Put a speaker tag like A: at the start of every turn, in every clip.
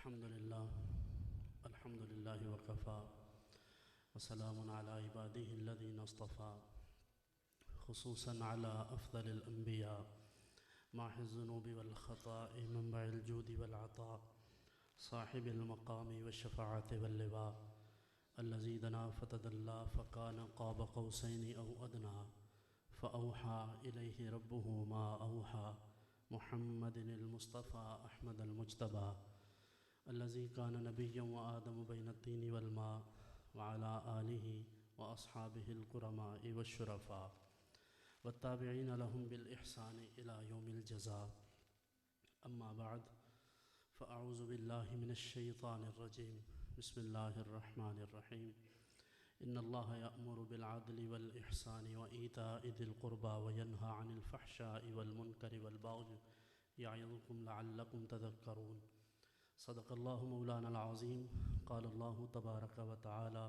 A: الحمد لله وكفى وسلام على عباده الذين اصطفى خصوصا على أفضل الأنبياء ماحِ الذنوب والخطاء منبع الجود والعطاء صاحب المقام والشفاعة واللواء الذي دنا فتدلى فكان قاب قوسين أو أدنى فأوحى إليه ربه ما أوحى محمد المصطفى أحمد المجتبى الذي كان نبيا وآدم بين الطين والماء وعلى آله وأصحابه الكرماء والشرفاء والتابعين لهم بالإحسان إلى يوم الجزاء. أما بعد فأعوذ بالله من الشيطان الرجيم. بسم الله الرحمن الرحيم. إن الله يأمر بالعدل والإحسان وإيتاء ذي القربى وينهى عن الفحشاء والمنكر والبغي يعظكم لعلكم تذكرون. صدق الله مولانا العظيم. قال الله تبارك وتعالى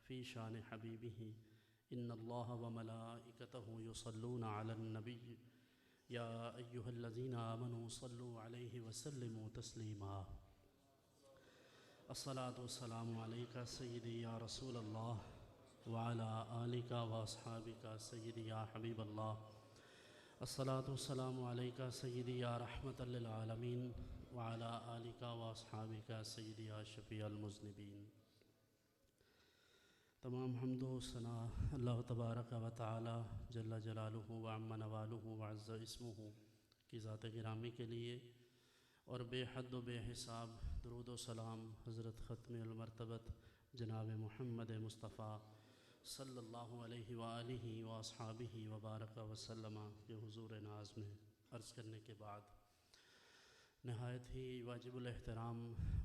A: في شان حبيبه إن الله وملائكته يصلون على النبي يا أيها الذين آمنوا صلوا عليه وسلموا تسليما. الصلاة والسلام عليك سيدي يا رسول الله وعلى آلك وأصحابك سيدي يا حبيب الله. الصلاة والسلام عليك سيدي يا رحمة للعالمين وعلى آلك وأصحابك سيدي يا شفيع المذنبين. تمام حمد و ثنا اللہ تبارک و تعالی جل جلالہ و عم نوالہ و عز اسمہ کی ذات گرامی کے لیے، اور بے حد و بے حساب درود و سلام حضرت ختم المرتبت جناب محمد مصطفیٰ صلی اللہ علیہ وآلہ واصحابہ وبارک وسلم کے حضور ناز میں عرض کرنے کے بعد، نہایت ہی واجب الاحترام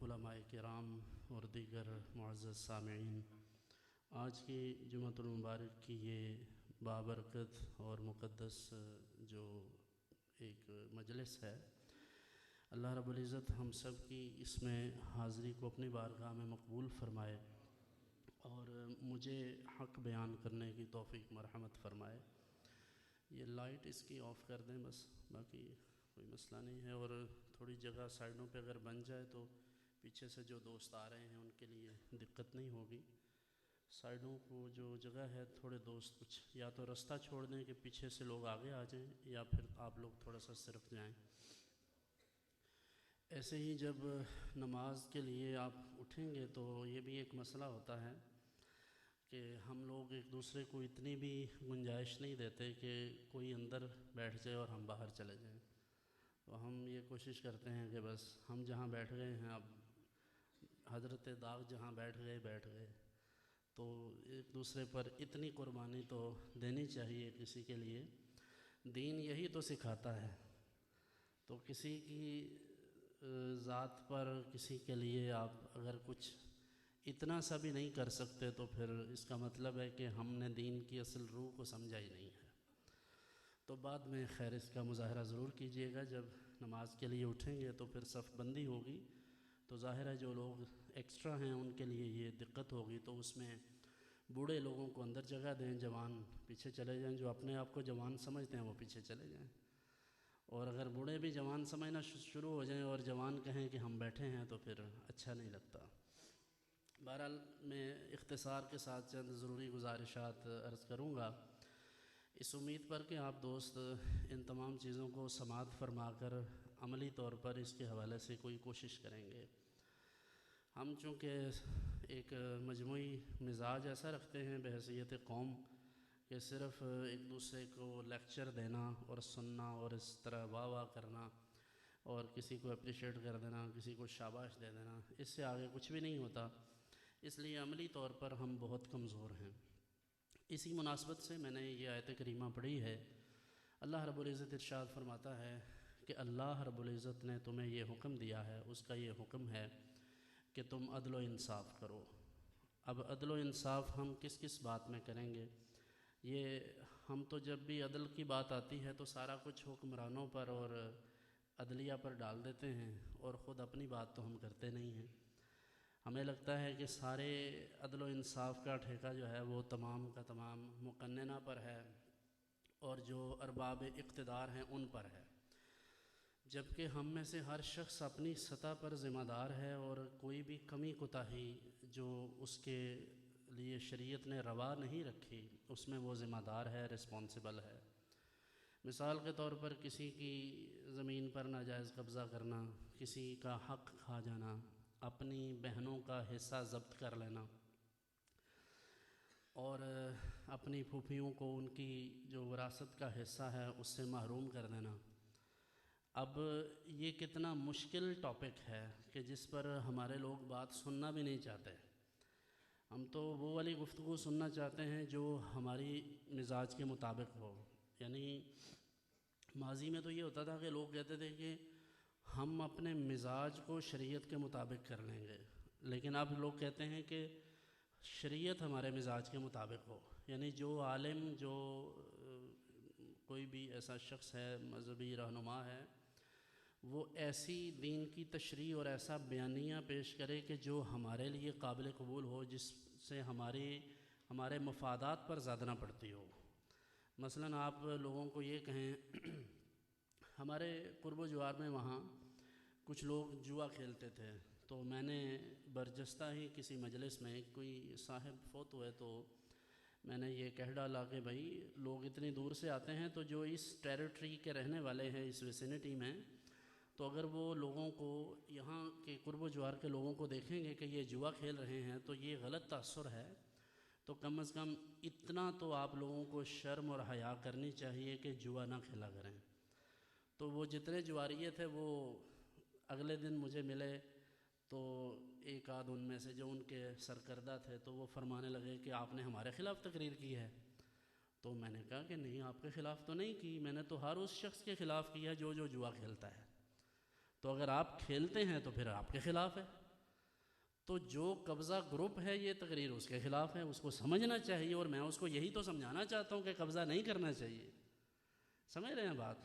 A: علماء کرام اور دیگر معزز سامعین، آج کی جمعۃ المبارک کی یہ بابرکت اور مقدس جو ایک مجلس ہے، اللہ رب العزت ہم سب کی اس میں حاضری کو اپنی بارگاہ میں مقبول فرمائے اور مجھے حق بیان کرنے کی توفیق مرحمت فرمائے. یہ لائٹ اس کی آف کر دیں بس، باقی کوئی مسئلہ نہیں ہے، اور تھوڑی جگہ سائڈوں پہ اگر بن جائے تو پیچھے سے جو دوست آ رہے ہیں ان کے لیے دقت نہیں ہوگی. سائڈوں کو جو جگہ ہے تھوڑے دوست کچھ یا تو رستہ چھوڑ دیں کہ پیچھے سے لوگ آگے آ جائیں، یا پھر آپ لوگ تھوڑا سا صرف جائیں. ایسے ہی جب نماز کے لیے آپ اٹھیں گے تو یہ بھی ایک مسئلہ ہوتا ہے کہ ہم لوگ ایک دوسرے کو اتنی بھی گنجائش نہیں دیتے کہ کوئی اندر بیٹھ جائے اور ہم باہر چلے جائیں. تو ہم یہ کوشش کرتے ہیں کہ بس ہم جہاں بیٹھ گئے ہیں، اب حضرت داغ جہاں بیٹھ گئے، تو ایک دوسرے پر اتنی قربانی تو دینی چاہیے کسی کے لیے. دین یہی تو سکھاتا ہے. تو کسی کی ذات پر کسی کے لیے آپ اگر کچھ اتنا سا بھی نہیں کر سکتے تو پھر اس کا مطلب ہے کہ ہم نے دین کی اصل روح کو سمجھا ہی نہیں ہے. تو بعد میں خیر اس کا مظاہرہ ضرور کیجیے گا. جب نماز کے لیے اٹھیں گے تو پھر صف بندی ہوگی، تو ظاہر ہے جو لوگ ایکسٹرا ہیں ان کے لیے یہ دقت ہوگی. تو اس میں بوڑھے لوگوں کو اندر جگہ دیں، جوان پیچھے چلے جائیں. جو اپنے آپ کو جوان سمجھتے ہیں وہ پیچھے چلے جائیں، اور اگر بوڑھے بھی جوان سمجھنا شروع ہو جائیں اور جوان کہیں کہ ہم بیٹھے ہیں تو پھر اچھا نہیں لگتا. بہرحال میں اختصار کے ساتھ چند ضروری گزارشات عرض کروں گا، اس امید پر کہ آپ دوست ان تمام چیزوں کو سماعت فرما کر عملی طور پر اس کے حوالے سے کوئی کوشش کریں گے. ہم چونکہ ایک مجموعی مزاج ایسا رکھتے ہیں بحیثیت قوم کہ صرف ایک دوسرے کو لیکچر دینا اور سننا اور اس طرح واہ کرنا اور کسی کو اپریشیٹ کر دینا، کسی کو شاباش دے دینا، اس سے آگے کچھ بھی نہیں ہوتا. اس لیے عملی طور پر ہم بہت کمزور ہیں. اسی مناسبت سے میں نے یہ آیت کریمہ پڑھی ہے. اللہ رب العزت ارشاد فرماتا ہے کہ اللہ رب العزت نے تمہیں یہ حکم دیا ہے، اس کا یہ حکم ہے کہ تم عدل و انصاف کرو. اب عدل و انصاف ہم کس کس بات میں کریں گے؟ یہ ہم تو جب بھی عدل کی بات آتی ہے تو سارا کچھ حکمرانوں پر اور عدلیہ پر ڈال دیتے ہیں، اور خود اپنی بات تو ہم کرتے نہیں ہیں. ہمیں لگتا ہے کہ سارے عدل و انصاف کا ٹھیکہ جو ہے وہ تمام کا تمام مقننہ پر ہے اور جو ارباب اقتدار ہیں ان پر ہے. جبکہ ہم میں سے ہر شخص اپنی سطح پر ذمہ دار ہے، اور کوئی بھی کمی کوتاہی جو اس کے لیے شریعت نے روا نہیں رکھی اس میں وہ ذمہ دار ہے، رسپانسبل ہے۔ مثال کے طور پر کسی کی زمین پر ناجائز قبضہ کرنا، کسی کا حق کھا جانا، اپنی بہنوں کا حصہ ضبط کر لینا، اور اپنی پھوپھیوں کو ان کی جو وراثت کا حصہ ہے اس سے محروم کر دینا۔ اب یہ کتنا مشکل ٹاپک ہے کہ جس پر ہمارے لوگ بات سننا بھی نہیں چاہتے۔ ہم تو وہ والی گفتگو سننا چاہتے ہیں جو ہماری مزاج کے مطابق ہو۔ یعنی ماضی میں تو یہ ہوتا تھا کہ لوگ کہتے تھے کہ ہم اپنے مزاج کو شریعت کے مطابق کر لیں گے، لیکن اب لوگ کہتے ہیں کہ شریعت ہمارے مزاج کے مطابق ہو۔ یعنی جو عالم، جو کوئی بھی ایسا شخص ہے، مذہبی رہنما ہے، وہ ایسی دین کی تشریح اور ایسا بیانیہ پیش کرے کہ جو ہمارے لیے قابل قبول ہو، جس سے ہمارے مفادات پر زیادہ نہ پڑتی ہو۔ مثلاً آپ لوگوں کو یہ کہیں ہمارے قرب و جوار میں وہاں کچھ لوگ جوا کھیلتے تھے، تو میں نے برجستہ ہی کسی مجلس میں کوئی صاحب فوت ہوئے تو میں نے یہ کہہ ڈالا کہ بھائی لوگ اتنی دور سے آتے ہیں، تو جو اس ٹیریٹری کے رہنے والے ہیں اس ویسینٹی میں، تو اگر وہ لوگوں کو، یہاں کے قرب و جوار کے لوگوں کو دیکھیں گے کہ یہ جوا کھیل رہے ہیں تو یہ غلط تاثر ہے، تو کم از کم اتنا تو آپ لوگوں کو شرم اور حیا کرنی چاہیے کہ جوا نہ کھیلا کریں۔ تو وہ جتنے جواریے تھے وہ اگلے دن مجھے ملے، تو ایک آدھ ان میں سے جو ان کے سرکردہ تھے تو وہ فرمانے لگے کہ آپ نے ہمارے خلاف تقریر کی ہے۔ تو میں نے کہا کہ نہیں، آپ کے خلاف تو نہیں کی، میں نے تو ہر اس شخص کے خلاف کیا جو جوا کھیلتا ہے۔ تو اگر آپ کھیلتے ہیں تو پھر آپ کے خلاف ہے۔ تو جو قبضہ گروپ ہے یہ تقریر اس کے خلاف ہے، اس کو سمجھنا چاہیے، اور میں اس کو یہی تو سمجھانا چاہتا ہوں کہ قبضہ نہیں کرنا چاہیے۔ سمجھ رہے ہیں بات؟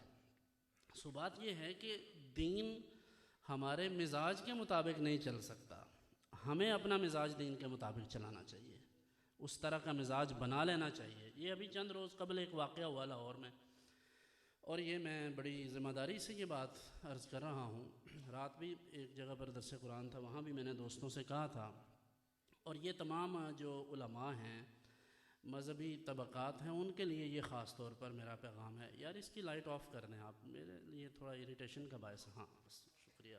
A: سو بات یہ ہے کہ دین ہمارے مزاج کے مطابق نہیں چل سکتا، ہمیں اپنا مزاج دین کے مطابق چلانا چاہیے، اس طرح کا مزاج بنا لینا چاہیے۔ یہ ابھی چند روز قبل ایک واقعہ ہوا لاہور میں، اور یہ میں بڑی ذمہ داری سے یہ بات عرض کر رہا ہوں۔ رات بھی ایک جگہ پر درس قرآن تھا، وہاں بھی میں نے دوستوں سے کہا تھا، اور یہ تمام جو علماء ہیں، مذہبی طبقات ہیں، ان کے لیے یہ خاص طور پر میرا پیغام ہے۔ یار اس کی لائٹ آف کر دیں آپ، میرے لیے تھوڑا اریٹیشن کا باعث ہے۔ ہاں بس، شکریہ۔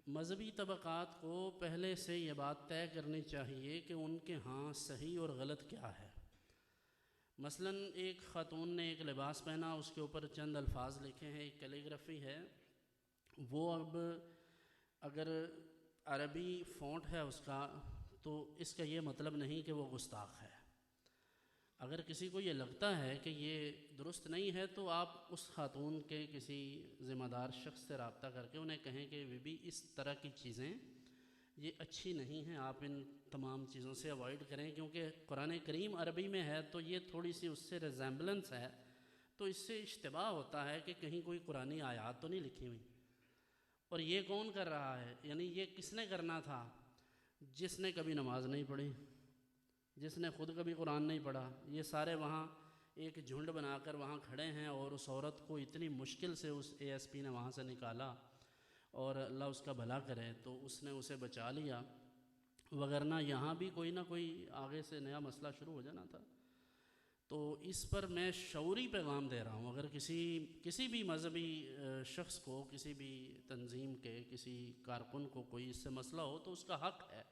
A: مذہبی طبقات کو پہلے سے یہ بات طے کرنی چاہیے کہ ان کے ہاں صحیح اور غلط کیا ہے۔ مثلاً ایک خاتون نے ایک لباس پہنا، اس کے اوپر چند الفاظ لکھے ہیں، ایک کیلیگرافی ہے، وہ اب اگر عربی فونٹ ہے اس کا، تو اس کا یہ مطلب نہیں کہ وہ گستاخ ہے۔ اگر کسی کو یہ لگتا ہے کہ یہ درست نہیں ہے تو آپ اس خاتون کے کسی ذمہ دار شخص سے رابطہ کر کے انہیں کہیں کہ بی بی اس طرح کی چیزیں یہ اچھی نہیں ہیں، آپ ان تمام چیزوں سے اوائڈ کریں، کیونکہ قرآن کریم عربی میں ہے تو یہ تھوڑی سی اس سے ریزیمبلنس ہے، تو اس سے اشتباہ ہوتا ہے کہ کہیں کوئی قرآنی آیات تو نہیں لکھی ہوئی۔ اور یہ کون کر رہا ہے؟ یعنی یہ کس نے کرنا تھا؟ جس نے کبھی نماز نہیں پڑھی، جس نے خود کبھی قرآن نہیں پڑھا۔ یہ سارے وہاں ایک جھنڈ بنا کر وہاں کھڑے ہیں، اور اس عورت کو اتنی مشکل سے اس اے ایس پی نے وہاں سے نکالا، اور اللہ اس کا بھلا کرے، تو اس نے اسے بچا لیا، وگرنہ یہاں بھی کوئی نہ کوئی آگے سے نیا مسئلہ شروع ہو جانا تھا۔ تو اس پر میں شعوری پیغام دے رہا ہوں، اگر کسی بھی مذہبی شخص کو، کسی بھی تنظیم کے کسی کارکن کو کوئی اس سے مسئلہ ہو تو اس کا حق ہے،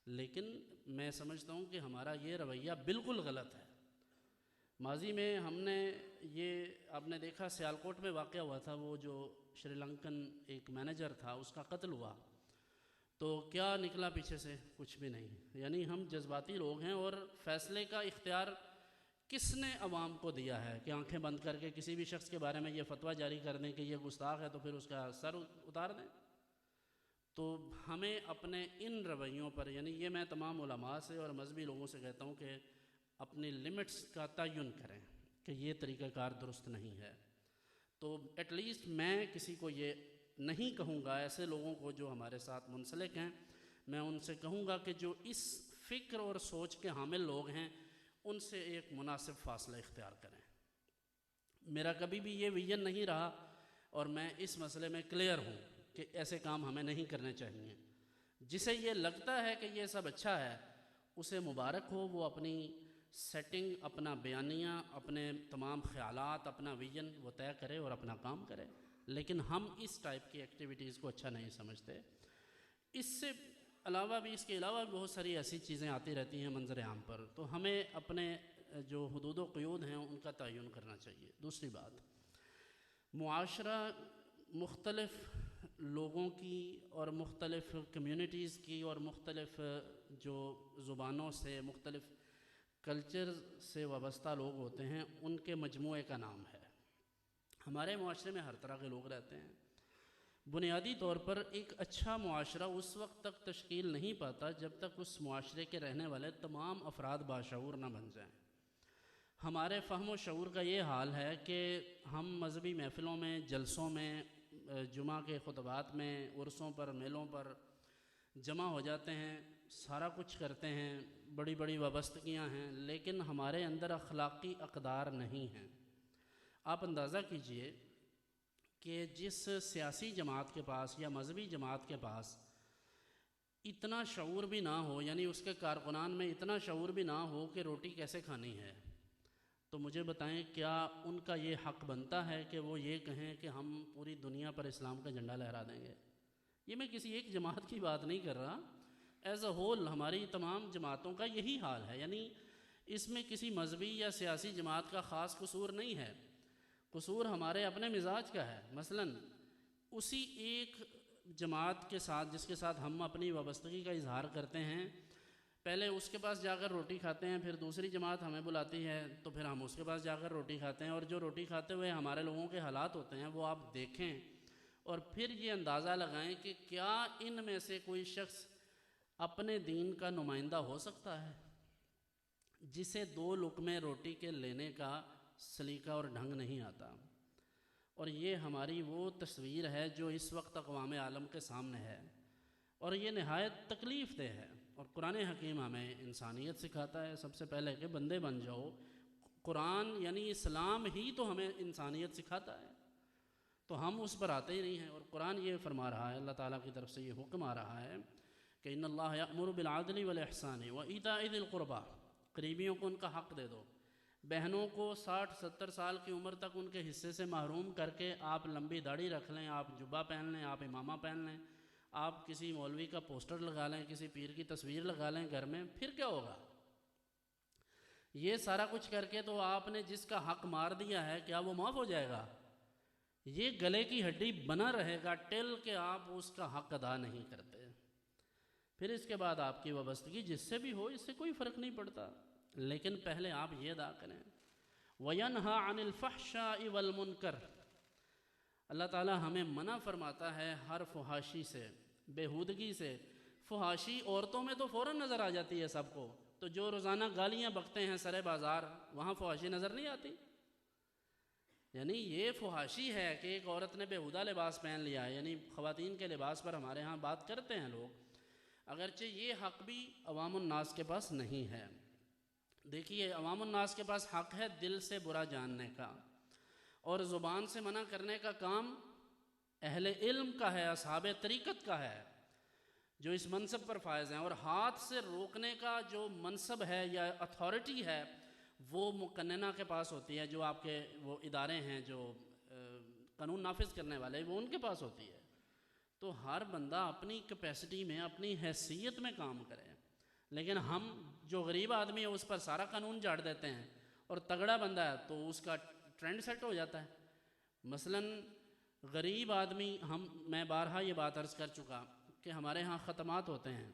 A: لیکن میں سمجھتا ہوں کہ ہمارا یہ رویہ بالکل غلط ہے۔ ماضی میں ہم نے یہ، آپ نے دیکھا سیالکوٹ میں واقعہ ہوا تھا، وہ جو شری لنکن ایک مینیجر تھا اس کا قتل ہوا، تو کیا نکلا پیچھے سے؟ کچھ بھی نہیں۔ یعنی ہم جذباتی لوگ ہیں، اور فیصلے کا اختیار کس نے عوام کو دیا ہے کہ آنکھیں بند کر کے کسی بھی شخص کے بارے میں یہ فتویٰ جاری کر دیں کہ یہ گستاخ ہے تو پھر اس کا سر اتار دیں؟ تو ہمیں اپنے ان رویوں پر، یعنی یہ میں تمام علماء سے اور مذہبی لوگوں سے کہتا ہوں کہ اپنی لمٹس کا تعین کریں کہ یہ طریقہ کار درست نہیں ہے۔ تو ایٹ لیسٹ میں کسی کو یہ نہیں کہوں گا، ایسے لوگوں کو جو ہمارے ساتھ منسلک ہیں، میں ان سے کہوں گا کہ جو اس فکر اور سوچ کے حامل لوگ ہیں ان سے ایک مناسب فاصلہ اختیار کریں۔ میرا کبھی بھی یہ ویژن نہیں رہا اور میں اس مسئلے میں کلیئر ہوں کہ ایسے کام ہمیں نہیں کرنے چاہیے۔ جسے یہ لگتا ہے کہ یہ سب اچھا ہے اسے مبارک ہو، وہ اپنی سیٹنگ، اپنا بیانیہ، اپنے تمام خیالات، اپنا ویژن وہ طے کرے اور اپنا کام کرے، لیکن ہم اس ٹائپ کی ایکٹیویٹیز کو اچھا نہیں سمجھتے۔ اس سے علاوہ بھی، اس کے علاوہ بھی بہت ساری ایسی چیزیں آتی رہتی ہیں منظر عام پر، تو ہمیں اپنے جو حدود و قیود ہیں ان کا تعین کرنا چاہیے۔ دوسری بات، معاشرہ مختلف لوگوں کی اور مختلف کمیونٹیز کی اور مختلف جو زبانوں سے، مختلف کلچر سے وابستہ لوگ ہوتے ہیں، ان کے مجموعے کا نام ہے۔ ہمارے معاشرے میں ہر طرح کے لوگ رہتے ہیں۔ بنیادی طور پر ایک اچھا معاشرہ اس وقت تک تشکیل نہیں پاتا جب تک اس معاشرے کے رہنے والے تمام افراد باشعور نہ بن جائیں۔ ہمارے فہم و شعور کا یہ حال ہے کہ ہم مذہبی محفلوں میں، جلسوں میں، جمعہ کے خطبات میں، عرسوں پر، میلوں پر جمع ہو جاتے ہیں، سارا کچھ کرتے ہیں، بڑی بڑی وابستگیاں ہیں، لیکن ہمارے اندر اخلاقی اقدار نہیں ہیں۔ آپ اندازہ کیجئے کہ جس سیاسی جماعت کے پاس یا مذہبی جماعت کے پاس اتنا شعور بھی نہ ہو، یعنی اس کے کارکنان میں اتنا شعور بھی نہ ہو کہ روٹی کیسے کھانی ہے، تو مجھے بتائیں کیا ان کا یہ حق بنتا ہے کہ وہ یہ کہیں کہ ہم پوری دنیا پر اسلام کا جھنڈا لہرا دیں گے؟ یہ میں کسی ایک جماعت کی بات نہیں کر رہا، ایز اے ہول ہماری تمام جماعتوں کا یہی حال ہے۔ یعنی اس میں کسی مذہبی یا سیاسی جماعت کا خاص قصور نہیں ہے، قصور ہمارے اپنے مزاج کا ہے۔ مثلاً اسی ایک جماعت کے ساتھ جس کے ساتھ ہم اپنی وابستگی کا اظہار کرتے ہیں، پہلے اس کے پاس جا کر روٹی کھاتے ہیں، پھر دوسری جماعت ہمیں بلاتی ہے تو پھر ہم اس کے پاس جا کر روٹی کھاتے ہیں، اور جو روٹی کھاتے ہوئے ہمارے لوگوں کے حالات ہوتے ہیں وہ آپ دیکھیں اور پھر یہ اندازہ لگائیں کہ کیا ان میں سے کوئی شخص اپنے دین کا نمائندہ ہو سکتا ہے جسے 2 لقمے روٹی کے لینے کا سلیقہ اور ڈھنگ نہیں آتا؟ اور یہ ہماری وہ تصویر ہے جو اس وقت اقوام عالم کے سامنے ہے، اور یہ نہایت تکلیف دہ ہے۔ اور قرآن حکیم ہمیں انسانیت سکھاتا ہے سب سے پہلے کہ بندے بن جاؤ۔ قرآن یعنی اسلام ہی تو ہمیں انسانیت سکھاتا ہے، تو ہم اس پر آتے ہی نہیں ہیں۔ اور قرآن یہ فرما رہا ہے، اللہ تعالیٰ کی طرف سے یہ حکم آ رہا ہے کہ ان اللہ یأمر بالعدل والاحسان وایتاء ذی القربی، قریبیوں کو ان کا حق دے دو۔ بہنوں کو 60-70 سال کی عمر تک ان کے حصے سے محروم کر کے آپ لمبی داڑھی رکھ لیں، آپ جبہ پہن لیں، آپ امامہ پہن لیں، آپ کسی مولوی کا پوسٹر لگا لیں، کسی پیر کی تصویر لگا لیں گھر میں، پھر کیا ہوگا؟ یہ سارا کچھ کر کے تو آپ نے جس کا حق مار دیا ہے، کیا وہ معاف ہو جائے گا؟ یہ گلے کی ہڈی بنا رہے گا ٹل کہ آپ اس کا حق ادا نہیں کرتے۔ پھر اس کے بعد آپ کی وابستگی جس سے بھی ہو، اس سے کوئی فرق نہیں پڑتا، لیکن پہلے آپ یہ ادا کریں۔ وَيَنْهَا عَنِ الْفَحْشَاءِ وَالْمُنْكَرِ، اللہ تعالیٰ ہمیں منع فرماتا ہے ہر فحاشی سے، بےہودگی سے۔ فحاشی عورتوں میں تو فوراً نظر آ جاتی ہے سب کو، تو جو روزانہ گالیاں بکتے ہیں سرے بازار، وہاں فحاشی نظر نہیں آتی؟ یعنی یہ فحاشی ہے کہ ایک عورت نے بےہودہ لباس پہن لیا ہے، یعنی خواتین کے لباس پر ہمارے ہاں بات کرتے ہیں لوگ، اگرچہ یہ حق بھی عوام الناس کے پاس نہیں ہے۔ دیکھیے، عوام الناس کے پاس حق ہے دل سے برا جاننے کا، اور زبان سے منع کرنے کا کام اہل علم کا ہے، اصحاب طریقت کا ہے جو اس منصب پر فائز ہیں، اور ہاتھ سے روکنے کا جو منصب ہے یا اتھارٹی ہے وہ مقننہ کے پاس ہوتی ہے، جو آپ کے وہ ادارے ہیں جو قانون نافذ کرنے والے، وہ ان کے پاس ہوتی ہے۔ تو ہر بندہ اپنی کیپیسٹی میں، اپنی حیثیت میں کام کرے، لیکن ہم جو غریب آدمی ہے اس پر سارا قانون جھاڑ دیتے ہیں، اور تگڑا بندہ ہے تو اس کا ٹرینڈ سیٹ ہو جاتا ہے۔ مثلاً غریب آدمی، میں بارہا یہ بات عرض کر چکا کہ ہمارے ہاں ختمات ہوتے ہیں،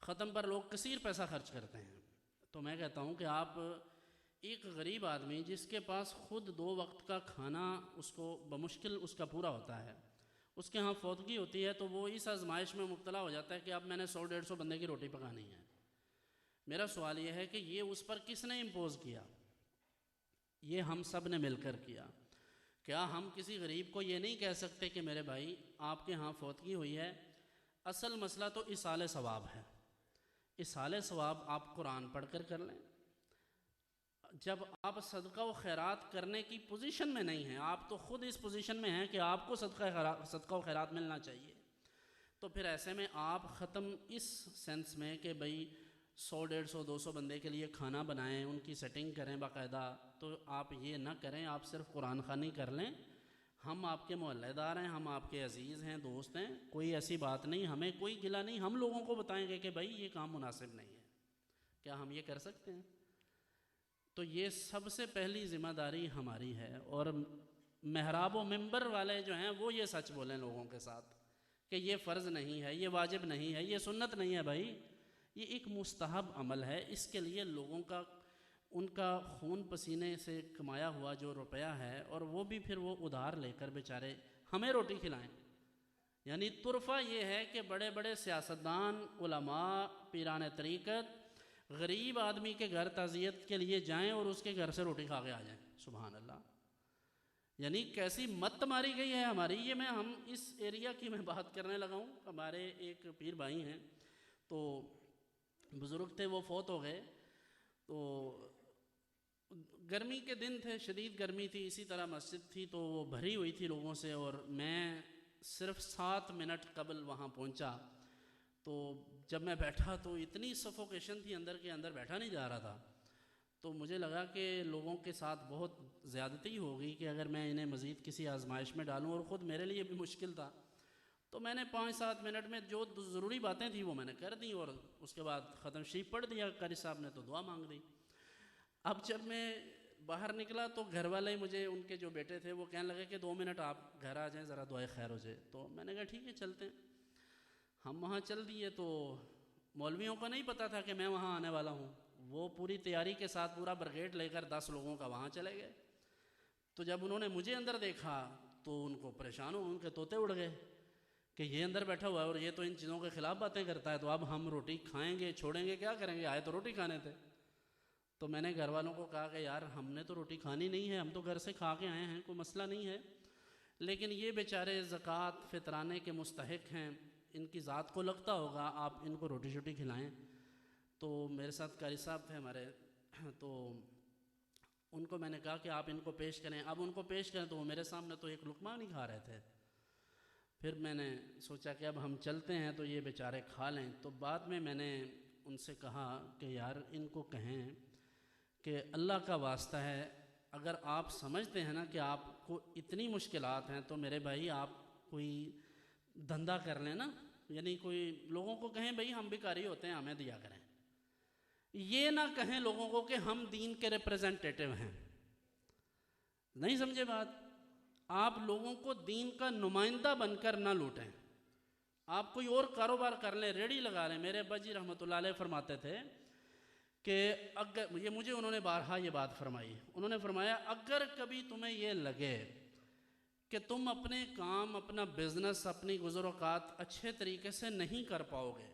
A: ختم پر لوگ کثیر پیسہ خرچ کرتے ہیں، تو میں کہتا ہوں کہ آپ ایک غریب آدمی جس کے پاس خود 2 وقت کا کھانا اس کو بمشکل اس کا پورا ہوتا ہے، اس کے ہاں فوتگی ہوتی ہے تو وہ اس آزمائش میں مبتلا ہو جاتا ہے کہ اب میں نے 100-150 بندے کی روٹی پکانی ہے۔ میرا سوال یہ ہے کہ یہ اس پر کس نے امپوز کیا؟ یہ ہم سب نے مل کر کیا۔ کیا ہم کسی غریب کو یہ نہیں کہہ سکتے کہ میرے بھائی آپ کے ہاں فوتگی ہوئی ہے، اصل مسئلہ تو ایصال ثواب ہے، ایصال ثواب آپ قرآن پڑھ کر لیں، جب آپ صدقہ و خیرات کرنے کی پوزیشن میں نہیں ہیں، آپ تو خود اس پوزیشن میں ہیں کہ آپ کو صدقہ و خیرات ملنا چاہیے، تو پھر ایسے میں آپ ختم اس سینس میں کہ بھئی 100 150 200 بندے کے لیے کھانا بنائیں، ان کی سیٹنگ کریں باقاعدہ، تو آپ یہ نہ کریں، آپ صرف قرآن خوانی کر لیں۔ ہم آپ کے محلے دار ہیں، ہم آپ کے عزیز ہیں، دوست ہیں، کوئی ایسی بات نہیں، ہمیں کوئی گلہ نہیں، ہم لوگوں کو بتائیں گے کہ بھائی یہ کام مناسب نہیں ہے، کیا ہم یہ کر سکتے ہیں؟ تو یہ سب سے پہلی ذمہ داری ہماری ہے، اور محراب و منبر والے جو ہیں وہ یہ سچ بولیں لوگوں کے ساتھ کہ یہ فرض نہیں ہے، یہ واجب نہیں ہے، یہ سنت نہیں ہے بھائی، یہ ایک مستحب عمل ہے، اس کے لیے لوگوں کا ان کا خون پسینے سے کمایا ہوا جو روپیہ ہے، اور وہ بھی پھر وہ ادھار لے کر بیچارے ہمیں روٹی کھلائیں۔ یعنی طرفہ یہ ہے کہ بڑے بڑے سیاستدان، علماء، پیران طریقت غریب آدمی کے گھر تعزیت کے لیے جائیں اور اس کے گھر سے روٹی کھا کے آ جائیں، سبحان اللہ۔ یعنی کیسی مت ماری گئی ہے ہماری، یہ ہم اس ایریا کی میں بات کرنے لگا ہوں۔ ہمارے ایک پیر بھائی ہیں، تو بزرگ تھے، وہ فوت ہو گئے، تو گرمی کے دن تھے، شدید گرمی تھی، اسی طرح مسجد تھی تو وہ بھری ہوئی تھی لوگوں سے، اور میں صرف 7 منٹ قبل وہاں پہنچا، تو جب میں بیٹھا تو اتنی سفوکیشن تھی اندر کے اندر، بیٹھا نہیں جا رہا تھا، تو مجھے لگا کہ لوگوں کے ساتھ بہت زیادتی ہوگی کہ اگر میں انہیں مزید کسی آزمائش میں ڈالوں، اور خود میرے لیے بھی مشکل تھا، تو میں نے 5-7 منٹ میں جو ضروری باتیں تھیں وہ میں نے کر دیں، اور اس کے بعد ختم شریف پڑھ دیا، قاری صاحب نے تو دعا مانگ دی۔ اب جب میں باہر نکلا تو گھر والے مجھے، ان کے جو بیٹے تھے وہ کہنے لگے کہ 2 منٹ آپ گھر آ جائیں، ذرا دعائے خیر ہو جائے، تو میں نے کہا ٹھیک ہے چلتے ہیں۔ ہم وہاں چل دیے، تو مولویوں کو نہیں پتہ تھا کہ میں وہاں آنے والا ہوں، وہ پوری تیاری کے ساتھ پورا برگیڈ لے کر 10 لوگوں کا وہاں چلے گئے، تو جب انہوں نے مجھے اندر دیکھا تو ان کو پریشان ہو، ان کے طوطے اڑ گئے کہ یہ اندر بیٹھا ہوا ہے اور یہ تو ان چیزوں کے خلاف باتیں کرتا ہے، تو اب ہم روٹی کھائیں گے، چھوڑیں گے، کیا کریں گے، آئے تو روٹی کھانے تھے۔ تو میں نے گھر والوں کو کہا کہ یار ہم نے تو روٹی کھانی نہیں ہے، ہم تو گھر سے کھا کے آئے ہیں، کوئی مسئلہ نہیں ہے، لیکن یہ بیچارے زکوٰۃ فطرانے کے مستحق ہیں، ان کی ذات کو لگتا ہوگا، آپ ان کو روٹی شوٹی کھلائیں۔ تو میرے ساتھ قاری صاحب تھے ہمارے، تو ان کو میں نے کہا کہ آپ ان کو پیش کریں۔ اب ان کو پیش کریں تو وہ میرے سامنے تو ایک لقمہ نہیں کھا رہے تھے۔ پھر میں نے سوچا کہ اب ہم چلتے ہیں تو یہ بیچارے کھا لیں، تو بعد میں نے ان سے کہا کہ یار ان کو کہیں کہ اللہ کا واسطہ ہے، اگر آپ سمجھتے ہیں نا کہ آپ کو اتنی مشکلات ہیں تو میرے بھائی آپ کوئی دھندا کر لیں نا، یعنی کوئی لوگوں کو کہیں بھئی ہم بھکاری ہوتے ہیں، ہمیں دیا کریں، یہ نہ کہیں لوگوں کو کہ ہم دین کے ریپریزنٹیٹیو ہیں۔ نہیں سمجھے بات؟ آپ لوگوں کو دین کا نمائندہ بن کر نہ لوٹیں، آپ کوئی اور کاروبار کر لیں، ریڑھی لگا لیں۔ میرے ابا جی رحمۃ اللہ علیہ فرماتے تھے کہ اگر یہ مجھے انہوں نے بارہا یہ بات فرمائی، انہوں نے فرمایا اگر کبھی تمہیں یہ لگے کہ تم اپنے کام، اپنا بزنس، اپنی گزر اوقات اچھے طریقے سے نہیں کر پاؤ گے،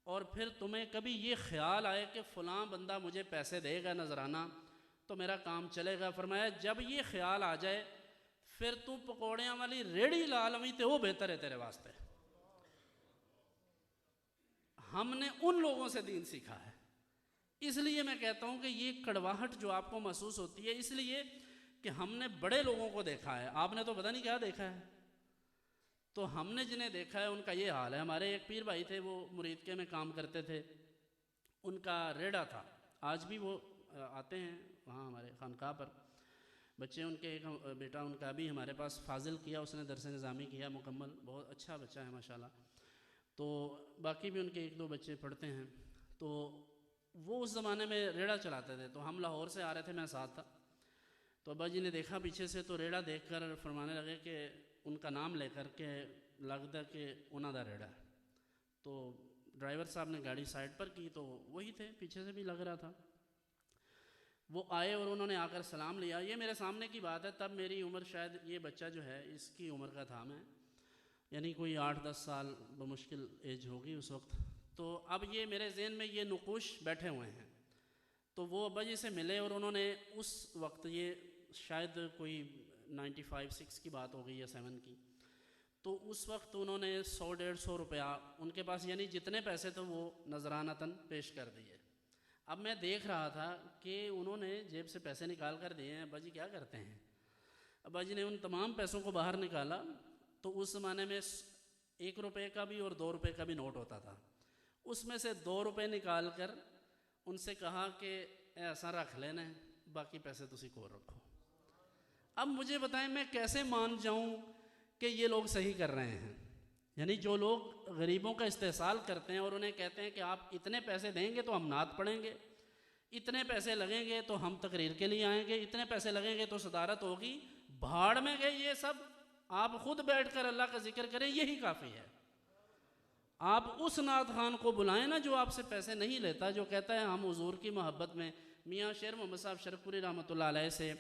A: اور پھر تمہیں کبھی یہ خیال آئے کہ فلاں بندہ مجھے پیسے دے گا نذرانہ تو میرا کام چلے گا، فرمایا جب یہ خیال آ جائے پھر تو پکوڑیاں والی ریڑھی لا لویں تے وہ بہتر ہے تیرے واسطے۔ ہم نے ان لوگوں سے دین سیکھا ہے، اس لیے میں کہتا ہوں کہ یہ کڑواہٹ جو آپ کو محسوس ہوتی ہے اس لیے کہ ہم نے بڑے لوگوں کو دیکھا ہے، آپ نے تو پتہ نہیں کیا دیکھا ہے، تو ہم نے جنہیں دیکھا ہے ان کا یہ حال ہے۔ ہمارے ایک پیر بھائی تھے، وہ مرید کے میں کام کرتے تھے، ان کا ریڑھا تھا، آج بھی وہ آتے ہیں وہاں ہمارے خانقاہ پر، بچے ان کے، ایک بیٹا ان کا بھی ہمارے پاس فاضل کیا، اس نے درس نظامی کیا مکمل، بہت اچھا بچہ ہے ماشاءاللہ، تو باقی بھی ان کے 1-2 بچے پڑھتے ہیں۔ تو وہ اس زمانے میں ریڑھا چلاتے تھے، تو ہم لاہور سے آ رہے تھے، میں ساتھ تھا، تو ابا جی نے دیکھا پیچھے سے، تو ریڑھا دیکھ کر فرمانے لگے کہ ان کا نام لے کر کے لگتا کہ انہاں دا ریڑھا ہے، تو ڈرائیور صاحب نے گاڑی سائڈ پر کی تو وہی تھے، پیچھے سے بھی لگ رہا تھا، وہ آئے اور انہوں نے آ کر سلام لیا، یہ میرے سامنے کی بات ہے، تب میری عمر شاید یہ بچہ جو ہے اس کی عمر کا تھا میں، یعنی کوئی 8-10 سال بمشکل ایج ہوگی اس وقت، تو اب یہ میرے ذہن میں یہ نقوش بیٹھے ہوئے ہیں، تو وہ ابا جی سے ملے اور انہوں نے اس وقت، یہ شاید کوئی 95-6 کی بات ہو گئی یا 7 کی، تو اس وقت انہوں نے 100-150 روپیہ ان کے پاس، یعنی جتنے پیسے تھے وہ نذرانتاً پیش کر دیے۔ اب میں دیکھ رہا تھا کہ انہوں نے جیب سے پیسے نکال کر دیے ہیں. ابا جی کیا کرتے ہیں؟ ابا جی نے ان تمام پیسوں کو باہر نکالا تو اس زمانے میں 1 روپے کا بھی اور 2 روپے کا بھی نوٹ ہوتا تھا. اس میں سے 2 روپے نکال کر ان سے کہا کہ ایسا رکھ لینا ہے، باقی پیسے تسی کو رکھو. اب مجھے بتائیں میں کیسے مان جاؤں کہ یہ لوگ صحیح کر رہے ہیں؟ یعنی جو لوگ غریبوں کا استحصال کرتے ہیں اور انہیں کہتے ہیں کہ آپ اتنے پیسے دیں گے تو ہم نعت پڑھیں گے، اتنے پیسے لگیں گے تو ہم تقریر کے لیے آئیں گے، اتنے پیسے لگیں گے تو صدارت ہوگی، بھاڑ میں گئے یہ سب. آپ خود بیٹھ کر اللہ کا ذکر کریں، یہی کافی ہے. آپ اس نعت خان کو بلائیں نا جو آپ سے پیسے نہیں لیتا، جو کہتا ہے ہم حضور کی محبت میں. میاں شیر محمد صاحب شرک رحمۃ اللہ علیہ سے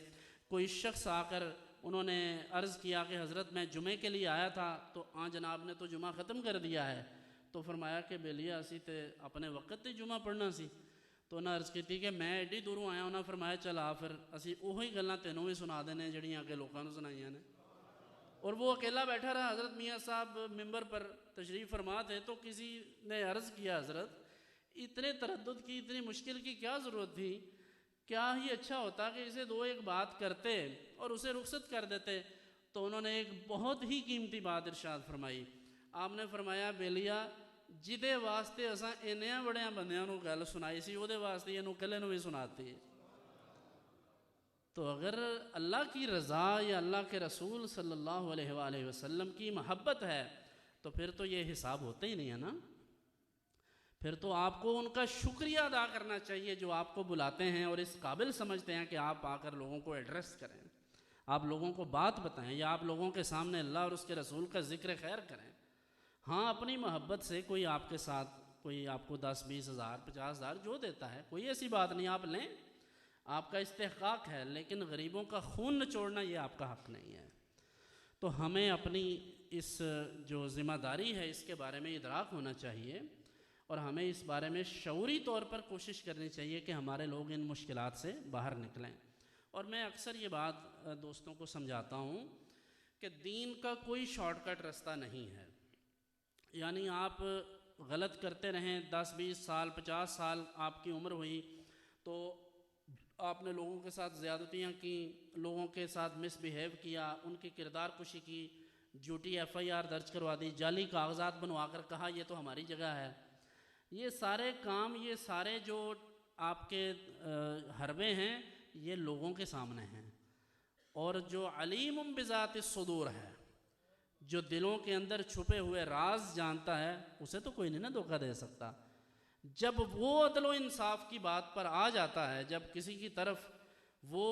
A: کوئی شخص آ کر انہوں نے عرض کیا کہ حضرت میں جمعے کے لیے آیا تھا تو جناب نے تو جمعہ ختم کر دیا ہے. تو فرمایا کہ بیلیا اسی تے اپنے وقت تے جمعہ پڑھنا سی. تو انہیں عرض کی کہ میں ایڈی دوروں آیا. انہیں فرمایا چل آ پھر اسی وہی گلاں تینوں بھی سنا دینے جڑیاں کہ لوگوں نے سنائیاں نے. اور وہ اکیلا بیٹھا رہا. حضرت میاں صاحب ممبر پر تشریف فرما تھے تو کسی نے عرض کیا حضرت اتنے تردد کی، اتنی مشکل کی کیا ضرورت تھی؟ کیا ہی اچھا ہوتا کہ اسے 2-1 بات کرتے اور اسے رخصت کر دیتے. تو انہوں نے ایک بہت ہی قیمتی بات ارشاد فرمائی. آپ نے فرمایا بیلیا جدے واسطے اساں انیاں بڑیاں بندیاں نو گل سنائی سی وہ دے واسطے یہ کلے نو بھی سناتی. تو اگر اللہ کی رضا یا اللہ کے رسول صلی اللہ علیہ وآلہ وسلم کی محبت ہے تو پھر تو یہ حساب ہوتا ہی نہیں ہے نا. پھر تو آپ کو ان کا شکریہ ادا کرنا چاہیے جو آپ کو بلاتے ہیں اور اس قابل سمجھتے ہیں کہ آپ آ کر لوگوں کو ایڈریس کریں، آپ لوگوں کو بات بتائیں یا آپ لوگوں کے سامنے اللہ اور اس کے رسول کا ذکر خیر کریں. ہاں اپنی محبت سے کوئی آپ کے ساتھ کوئی آپ کو 10-20 ہزار 50 ہزار جو دیتا ہے کوئی ایسی بات نہیں، آپ لیں، آپ کا استحقاق ہے. لیکن غریبوں کا خون نچوڑنا یہ آپ کا حق نہیں ہے. تو ہمیں اپنی اس جو ذمہ داری ہے اس کے بارے میں ادراک ہونا چاہیے اور ہمیں اس بارے میں شعوری طور پر کوشش کرنی چاہیے کہ ہمارے لوگ ان مشکلات سے باہر نکلیں. اور میں اکثر یہ بات دوستوں کو سمجھاتا ہوں کہ دین کا کوئی شارٹ کٹ راستہ نہیں ہے. یعنی آپ غلط کرتے رہیں 10-20 سال 50 سال آپ کی عمر ہوئی تو آپ نے لوگوں کے ساتھ زیادتیاں کی، لوگوں کے ساتھ مس بیہیو کیا، ان کی کردار کشی کی، جھوٹی FIR درج کروا دی، جعلی کاغذات بنوا کر کہا یہ تو ہماری جگہ ہے. یہ سارے کام، یہ سارے جو آپ کے حربے ہیں یہ لوگوں کے سامنے ہیں. اور جو علیم بذات الصدور ہے، جو دلوں کے اندر چھپے ہوئے راز جانتا ہے، اسے تو کوئی نہیں نا دھوکہ دے سکتا. جب وہ عدل و انصاف کی بات پر آ جاتا ہے، جب کسی کی طرف وہ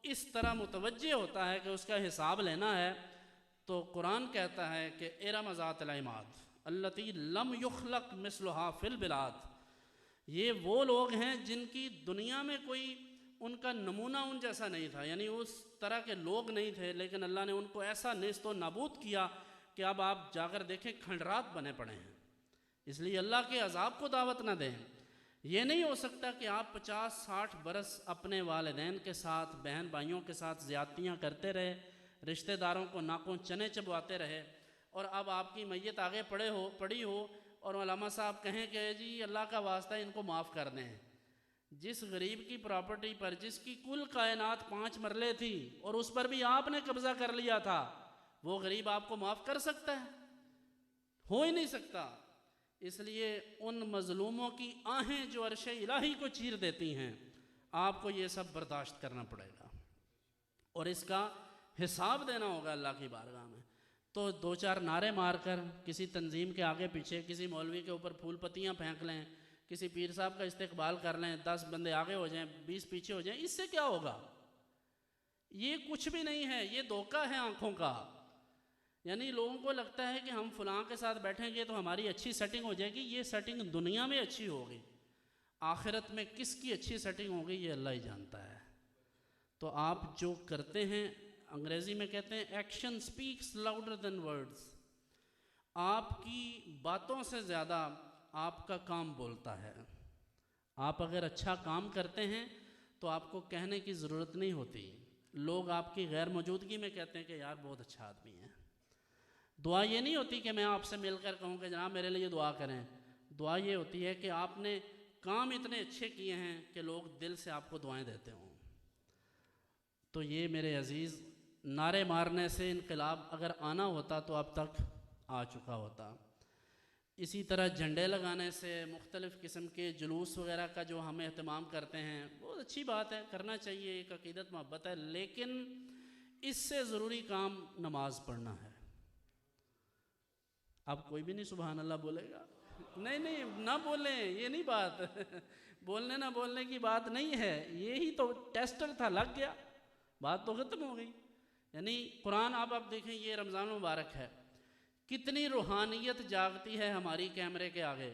A: اس طرح متوجہ ہوتا ہے کہ اس کا حساب لینا ہے، تو قرآن کہتا ہے کہ ارم ذات العماد التی لم یخلق مثلھا فی البلاد. یہ وہ لوگ ہیں جن کی دنیا میں کوئی ان کا نمونہ ان جیسا نہیں تھا، یعنی اس طرح کے لوگ نہیں تھے، لیکن اللہ نے ان کو ایسا نیست و نابود کیا کہ اب آپ جا کر دیکھیں کھنڈرات بنے پڑے ہیں. اس لیے اللہ کے عذاب کو دعوت نہ دیں. یہ نہیں ہو سکتا کہ آپ 50-60 برس اپنے والدین کے ساتھ بہن بھائیوں کے ساتھ زیادتیاں کرتے رہے، رشتہ داروں کو ناکوں چنے چبواتے رہے، اور اب آپ کی میت آگے پڑی ہو اور علامہ صاحب کہیں کہ جی اللہ کا واسطہ ان کو معاف کر دیں. جس غریب کی پراپرٹی پر جس کی کل کائنات 5 مرلے تھی اور اس پر بھی آپ نے قبضہ کر لیا تھا، وہ غریب آپ کو معاف کر سکتا ہے؟ ہو ہی نہیں سکتا. اس لیے ان مظلوموں کی آہیں جو عرش الہی کو چیر دیتی ہیں، آپ کو یہ سب برداشت کرنا پڑے گا اور اس کا حساب دینا ہوگا اللہ کی بارگاہ میں. تو 2-4 نعرے مار کر کسی تنظیم کے آگے پیچھے کسی مولوی کے اوپر پھول پتیاں پھینک لیں، کسی پیر صاحب کا استقبال کر لیں، 10 بندے آگے ہو جائیں 20 پیچھے ہو جائیں، اس سے کیا ہوگا؟ یہ کچھ بھی نہیں ہے، یہ دھوکہ ہے آنکھوں کا. یعنی لوگوں کو لگتا ہے کہ ہم فلاں کے ساتھ بیٹھیں گے تو ہماری اچھی سیٹنگ ہو جائے گی. یہ سیٹنگ دنیا میں اچھی ہوگی، آخرت میں کس کی اچھی سیٹنگ ہوگی یہ اللہ ہی جانتا ہے. تو آپ جو کرتے ہیں، انگریزی میں کہتے ہیں action specs louder than words. آپ کی باتوں سے زیادہ آپ کا کام بولتا ہے. آپ اگر اچھا کام کرتے ہیں تو آپ کو کہنے کی ضرورت نہیں ہوتی. لوگ آپ کی غیر موجودگی میں کہتے ہیں کہ یار بہت اچھا آدمی ہے. دعا یہ نہیں ہوتی کہ میں آپ سے مل کر کہوں کہ جناب میرے لیے دعا کریں. دعا یہ ہوتی ہے کہ آپ نے کام اتنے اچھے کیے ہیں کہ لوگ دل سے آپ کو دعائیں دیتے ہوں. تو یہ میرے عزیز نعرے مارنے سے انقلاب اگر آنا ہوتا تو اب تک آ چکا ہوتا. اسی طرح جھنڈے لگانے سے، مختلف قسم کے جلوس وغیرہ کا جو ہم اہتمام کرتے ہیں، بہت اچھی بات ہے، کرنا چاہیے، ایک عقیدت محبت ہے، لیکن اس سے ضروری کام نماز پڑھنا ہے. اب کوئی بھی نہیں سبحان اللہ بولے گا. نہیں نہ بولیں، یہ نہیں بات بولنے نہ بولنے کی بات نہیں ہے، یہی تو ٹیسٹر تھا، لگ گیا، بات تو ختم ہو گئی. یعنی قرآن آپ دیکھیں، یہ رمضان مبارک ہے، کتنی روحانیت جاگتی ہے ہماری کیمرے کے آگے،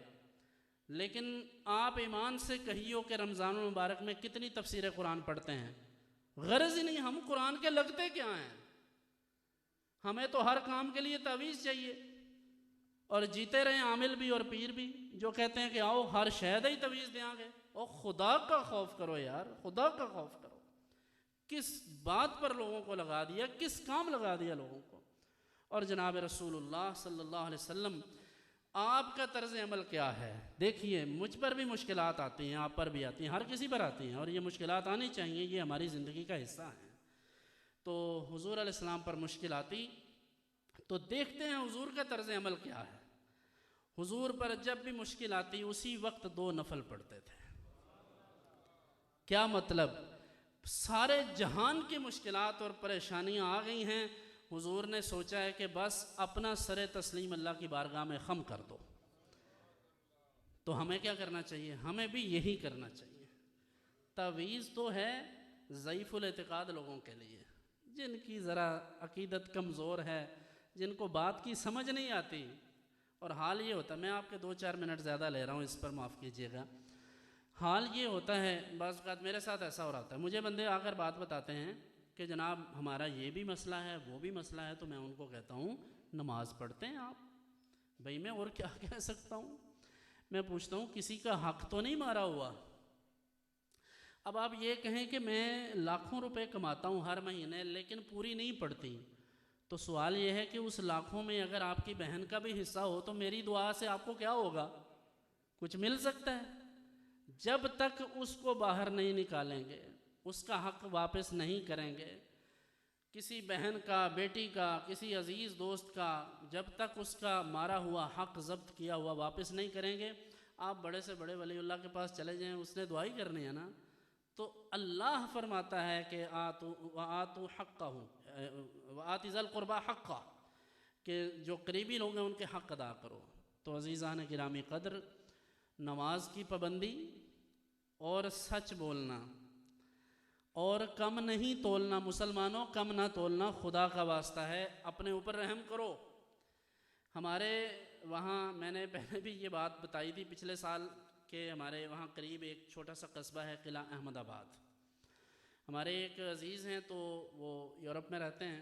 A: لیکن آپ ایمان سے کہیو کہ رمضان المبارک میں کتنی تفسیر قرآن پڑھتے ہیں؟ غرض ہی نہیں، ہم قرآن کے لگتے کیا ہیں؟ ہمیں تو ہر کام کے لیے تعویذ چاہیے، اور جیتے رہے عامل بھی اور پیر بھی جو کہتے ہیں کہ آؤ ہر شہد ہی تعویذ دیاں گے. اور خدا کا خوف کرو یار، خدا کا خوف کرو. کس بات پر لوگوں کو لگا دیا، کس کام لگا دیا لوگوں کو. اور جناب رسول اللہ صلی اللہ علیہ وسلم آپ کا طرز عمل کیا ہے؟ دیکھیے، مجھ پر بھی مشکلات آتی ہیں، آپ پر بھی آتی ہیں، ہر کسی پر آتی ہیں، اور یہ مشکلات آنی چاہیے، یہ ہماری زندگی کا حصہ ہیں. تو حضور علیہ السلام پر مشکل آتی تو دیکھتے ہیں حضور کا طرز عمل کیا ہے. حضور پر جب بھی مشکل آتی اسی وقت 2 نفل پڑھتے تھے. کیا مطلب؟ سارے جہان کی مشکلات اور پریشانیاں آ گئی ہیں، حضور نے سوچا ہے کہ بس اپنا سر تسلیم اللہ کی بارگاہ میں خم کر دو. تو ہمیں کیا کرنا چاہیے؟ ہمیں بھی یہی کرنا چاہیے. تعویذ تو ہے ضعیف الاعتقاد لوگوں کے لیے، جن کی ذرا عقیدت کمزور ہے، جن کو بات کی سمجھ نہیں آتی. اور حال یہ ہوتا ہے، میں آپ کے 2-4 منٹ زیادہ لے رہا ہوں، اس پر معاف کیجیے گا. حال یہ ہوتا ہے، بعض اوقات میرے ساتھ ایسا ہو رہا ہے، مجھے بندے آ کر بات بتاتے ہیں کہ جناب ہمارا یہ بھی مسئلہ ہے، وہ بھی مسئلہ ہے. تو میں ان کو کہتا ہوں نماز پڑھتے ہیں آپ؟ بھئی میں اور کیا کہہ سکتا ہوں؟ میں پوچھتا ہوں کسی کا حق تو نہیں مارا ہوا؟ اب آپ یہ کہیں کہ میں لاکھوں روپے کماتا ہوں ہر مہینے لیکن پوری نہیں پڑتی، تو سوال یہ ہے کہ اس لاکھوں میں اگر آپ کی بہن کا بھی حصہ ہو تو میری دعا سے آپ کو کیا ہوگا؟ کچھ مل سکتا ہے؟ جب تک اس کو باہر نہیں نکالیں گے، اس کا حق واپس نہیں کریں گے، کسی بہن کا، بیٹی کا، کسی عزیز دوست کا، جب تک اس کا مارا ہوا حق ضبط کیا ہوا واپس نہیں کریں گے، آپ بڑے سے بڑے ولی اللہ کے پاس چلے جائیں، اس نے دعائی کرنی ہے نا. تو اللہ فرماتا ہے کہ آتو حقہ، آتی ذی القربیٰ حقہ، کہ جو قریبی لوگ ہیں ان کے حق ادا کرو. تو عزیزان گرامی قدر، نماز کی پابندی اور سچ بولنا اور کم نہیں تولنا، مسلمانوں کم نہ تولنا، خدا کا واسطہ ہے، اپنے اوپر رحم کرو. ہمارے وہاں میں نے پہلے بھی یہ بات بتائی تھی پچھلے سال کہ ہمارے وہاں قریب ایک چھوٹا سا قصبہ ہے قلعہ احمد آباد. ہمارے ایک عزیز ہیں تو وہ یورپ میں رہتے ہیں،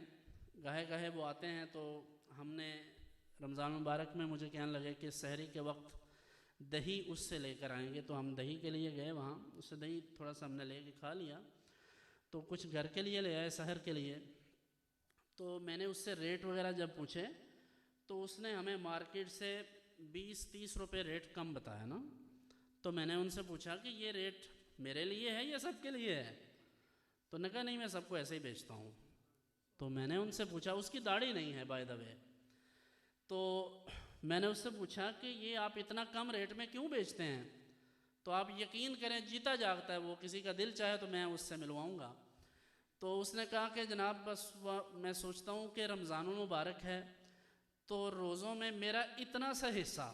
A: گاہے گاہے وہ آتے ہیں. تو ہم نے رمضان مبارک میں مجھے کہنے لگے کہ سحری کے وقت دہی اس سے لے کر آئیں گے. تو ہم دہی کے لیے گئے وہاں، اس سے دہی تھوڑا سا ہم نے لے کے کھا لیا. تو کچھ گھر کے لیے لے آئے، سحر کے لیے. تو میں نے اس سے ریٹ وغیرہ جب پوچھے تو اس نے ہمیں مارکیٹ سے 20-30 روپے ریٹ کم بتایا نا. تو میں نے ان سے پوچھا کہ یہ ریٹ میرے لیے ہے یا سب کے لیے ہے؟ تو نے کہا نہیں، میں سب کو ایسے ہی بیچتا ہوں. تو میں نے ان سے پوچھا، اس کی داڑھی نہیں ہے بائی دا وے، تو میں نے اس سے پوچھا کہ یہ آپ اتنا کم ریٹ میں کیوں بیچتے ہیں؟ تو آپ یقین کریں جیتا جاگتا ہے وہ، کسی کا دل چاہے تو میں اس سے ملواؤں گا. تو اس نے کہا کہ جناب بس میں سوچتا ہوں کہ رمضان المبارک ہے تو روزوں میں میرا اتنا سا حصہ،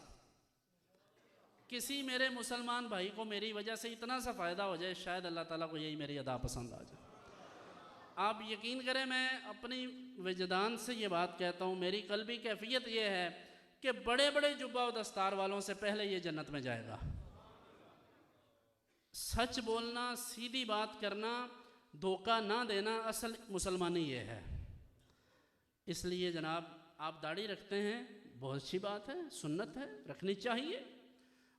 A: کسی میرے مسلمان بھائی کو میری وجہ سے اتنا سا فائدہ ہو جائے، شاید اللہ تعالیٰ کو یہی میری ادا پسند آ جائے. آپ یقین کریں، میں اپنی وجدان سے یہ بات کہتا ہوں، میری قلبی کیفیت یہ ہے کہ بڑے بڑے جبہ و دستار والوں سے پہلے یہ جنت میں جائے گا. سچ بولنا، سیدھی بات کرنا، دھوکہ نہ دینا، اصل مسلمانی یہ ہے. اس لیے جناب آپ داڑھی رکھتے ہیں، بہت اچھی بات ہے، سنت ہے، رکھنی چاہیے.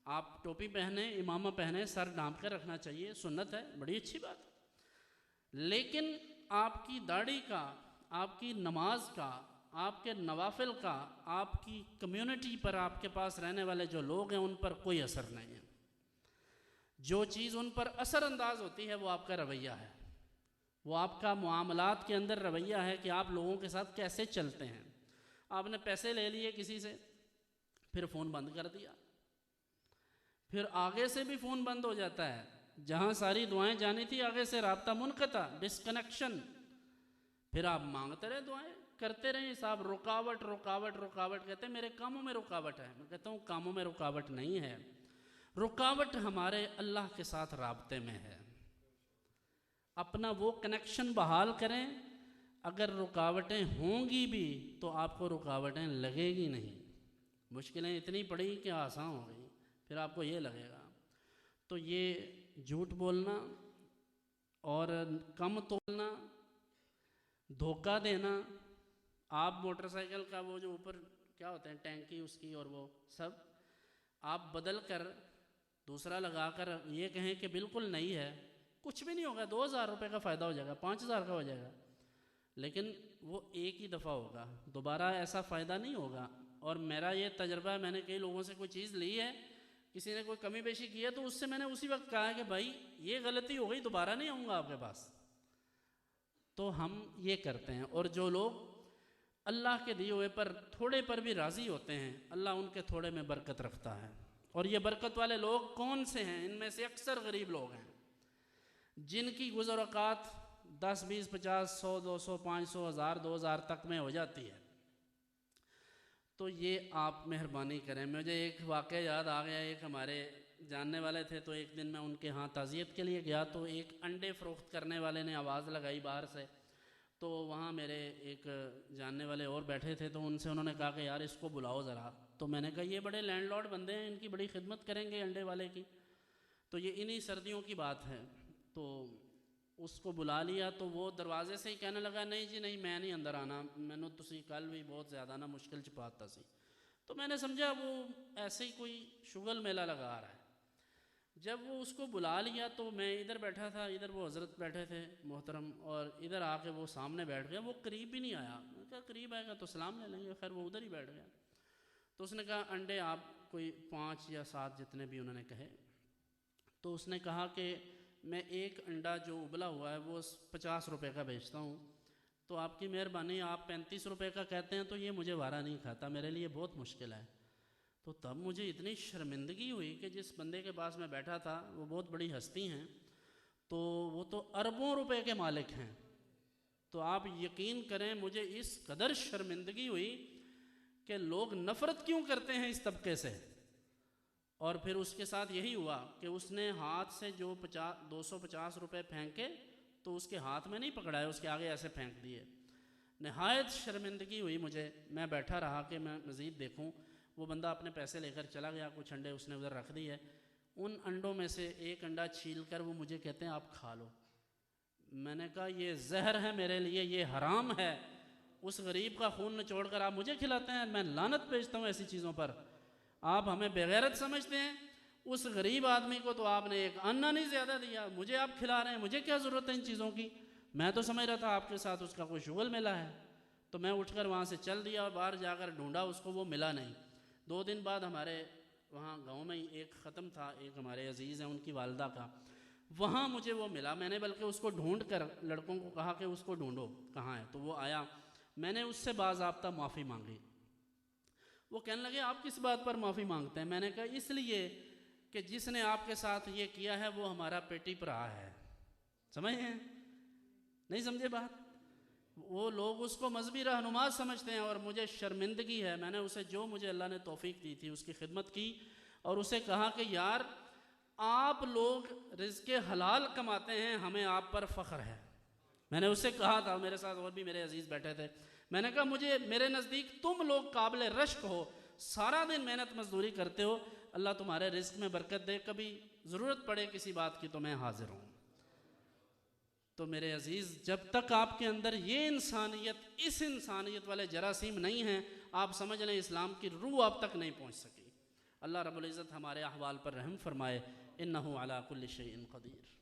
A: آپ ٹوپی پہنے، امامہ پہنے، سر ڈھانپ کر رکھنا چاہیے، سنت ہے، بڑی اچھی بات. لیکن آپ کی داڑھی کا، آپ کی نماز کا، آپ کے نوافل کا، آپ کی کمیونٹی پر، آپ کے پاس رہنے والے جو لوگ ہیں ان پر کوئی اثر نہیں ہے. جو چیز ان پر اثر انداز ہوتی ہے وہ آپ کا رویہ ہے، وہ آپ کا معاملات کے اندر رویہ ہے کہ آپ لوگوں کے ساتھ کیسے چلتے ہیں۔ آپ نے پیسے لے لیے کسی سے، پھر فون بند کر دیا، پھر آگے سے بھی فون بند ہو جاتا ہے، جہاں ساری دعائیں جانی تھی آگے سے رابطہ منقطع، ڈسکنیکشن، پھر آپ مانگتے رہے دعائیں کرتے رہے، صاحب رکاوٹ رکاوٹ رکاوٹ، کہتے ہیں میرے کاموں میں رکاوٹ ہے۔ میں کہتا ہوں کاموں میں رکاوٹ نہیں ہے، رکاوٹ ہمارے اللہ کے ساتھ رابطے میں ہے۔ اپنا وہ کنیکشن بحال کریں، اگر رکاوٹیں ہوں گی بھی تو آپ کو رکاوٹیں لگے گی نہیں، مشکلیں اتنی پڑی کہ آسان ہو گئی، پھر آپ کو یہ لگے گا۔ تو یہ جھوٹ بولنا اور کم تولنا، دھوکہ دینا، آپ موٹر سائیکل کا وہ جو اوپر کیا ہوتے ہیں ٹینکی اس کی اور وہ سب آپ بدل کر دوسرا لگا کر یہ کہیں کہ بالکل نئی ہے، کچھ بھی نہیں ہوگا، 2000 روپے کا فائدہ ہو جائے گا، 5000 کا ہو جائے گا، لیکن وہ ایک ہی دفعہ ہوگا، دوبارہ ایسا فائدہ نہیں ہوگا۔ اور میرا یہ تجربہ ہے، میں نے کئی لوگوں سے کوئی چیز لی ہے، کسی نے کوئی کمی بیشی کی ہے تو اس سے میں نے اسی وقت کہا ہے کہ بھائی یہ غلطی ہو گئی، دوبارہ نہیں آؤں گا آپ کے پاس۔ تو ہم یہ کرتے ہیں، اور جو لوگ اللہ کے دیے ہوئے پر تھوڑے پر بھی راضی ہوتے ہیں، اللہ ان کے تھوڑے میں برکت رکھتا ہے۔ اور یہ برکت والے لوگ کون سے ہیں؟ ان میں سے اکثر غریب لوگ ہیں، جن کی گزر اوقات 10 20 50 100 200 500 1000 2000 تک میں ہو جاتی ہے۔ تو یہ آپ مہربانی کریں۔ مجھے ایک واقعہ یاد آ گیا، ایک ہمارے جاننے والے تھے، تو ایک دن میں ان کے ہاں تعزیت کے لیے گیا، تو ایک انڈے فروخت کرنے والے نے آواز لگائی باہر سے، تو وہاں میرے ایک جاننے والے اور بیٹھے تھے، تو ان سے انہوں نے کہا کہ یار اس کو بلاؤ ذرا۔ تو میں نے کہا یہ بڑے لینڈ لارڈ بندے ہیں، ان کی بڑی خدمت کریں گے انڈے والے کی، تو یہ انہی سردیوں کی بات ہے۔ تو اس کو بلا لیا، تو وہ دروازے سے ہی کہنے لگا نہیں جی نہیں میں نہیں اندر آنا، میں نے تسی کل بھی بہت زیادہ نا مشکل چپاتا سی۔ تو میں نے سمجھا وہ ایسے ہی کوئی شغل میلہ لگا رہا ہے۔ جب وہ اس کو بلا لیا تو میں ادھر بیٹھا تھا، ادھر وہ حضرت بیٹھے تھے محترم، اور ادھر آ کے وہ سامنے بیٹھ گیا، وہ قریب بھی نہیں آیا۔ میں نے کہا قریب آئے گا تو سلام لے لیں گے، خیر وہ ادھر ہی بیٹھ گیا۔ تو اس نے کہا انڈے آپ کوئی 5 یا 7 جتنے بھی انہوں نے کہے، تو اس نے کہا کہ میں ایک انڈا جو ابلا ہوا ہے وہ 50 روپے کا بیچتا ہوں، تو آپ کی مہربانی آپ 35 روپے کا کہتے ہیں تو یہ مجھے وارا نہیں کھاتا، میرے لیے بہت مشکل ہے۔ تو تب مجھے اتنی شرمندگی ہوئی کہ جس بندے کے پاس میں بیٹھا تھا وہ بہت بڑی ہستی ہیں، تو وہ تو اربوں روپے کے مالک ہیں، تو آپ یقین کریں مجھے اس قدر شرمندگی ہوئی کہ لوگ نفرت کیوں کرتے ہیں اس طبقے سے۔ اور پھر اس کے ساتھ یہی ہوا کہ اس نے ہاتھ سے جو 250 روپے پھینکے تو اس کے ہاتھ میں نہیں پکڑائے، اس کے آگے ایسے پھینک دیے۔ نہایت شرمندگی ہوئی مجھے، میں بیٹھا رہا کہ میں مزید دیکھوں۔ وہ بندہ اپنے پیسے لے کر چلا گیا، کچھ انڈے اس نے ادھر رکھ دیے، ان انڈوں میں سے ایک انڈا چھیل کر وہ مجھے کہتے ہیں آپ کھا لو۔ میں نے کہا یہ زہر ہے میرے لیے، یہ حرام ہے، اس غریب کا خون نچوڑ کر آپ مجھے کھلاتے ہیں، میں لعنت بھیجتا ہوں ایسی چیزوں پر۔ آپ ہمیں بغیرت سمجھتے ہیں، اس غریب آدمی کو تو آپ نے ایک انا نہیں زیادہ دیا، مجھے آپ کھلا رہے ہیں، مجھے کیا ضرورت ہے ان چیزوں کی؟ میں تو سمجھ رہا تھا آپ کے ساتھ اس کا کوئی شغل ملا ہے۔ تو میں اٹھ کر وہاں سے چل دیا اور باہر جا کر ڈھونڈا اس کو، وہ ملا نہیں۔ 2 دن بعد ہمارے وہاں گاؤں میں ہی ایک ختم تھا، ایک ہمارے عزیز ہیں ان کی والدہ کا، وہاں مجھے وہ ملا۔ میں نے بلکہ اس کو ڈھونڈ کر لڑکوں کو کہا کہ اس کو ڈھونڈو کہاں ہے، تو وہ آیا، میں نے اس سے باضابطہ معافی مانگی۔ وہ کہنے لگے آپ کس بات پر معافی مانگتے ہیں؟ میں نے کہا اس لیے کہ جس نے آپ کے ساتھ یہ کیا ہے وہ ہمارا پیٹی پرا ہے۔ سمجھے ہیں؟ نہیں سمجھے بات؟ وہ لوگ اس کو مذہبی رہنما سمجھتے ہیں، اور مجھے شرمندگی ہے۔ میں نے اسے جو مجھے اللہ نے توفیق دی تھی اس کی خدمت کی، اور اسے کہا کہ یار آپ لوگ رزق حلال کماتے ہیں، ہمیں آپ پر فخر ہے۔ میں نے اس سے کہا تھا، میرے ساتھ اور بھی میرے عزیز بیٹھے تھے، میں نے کہا مجھے میرے نزدیک تم لوگ قابل رشک ہو، سارا دن محنت مزدوری کرتے ہو، اللہ تمہارے رزق میں برکت دے، کبھی ضرورت پڑے کسی بات کی تو میں حاضر ہوں۔ تو میرے عزیز جب تک آپ کے اندر یہ انسانیت، اس انسانیت والے جراثیم نہیں ہیں، آپ سمجھ لیں اسلام کی روح آپ تک نہیں پہنچ سکی۔ اللہ رب العزت ہمارے احوال پر رحم فرمائے، انہ علی کل شیء قدیر۔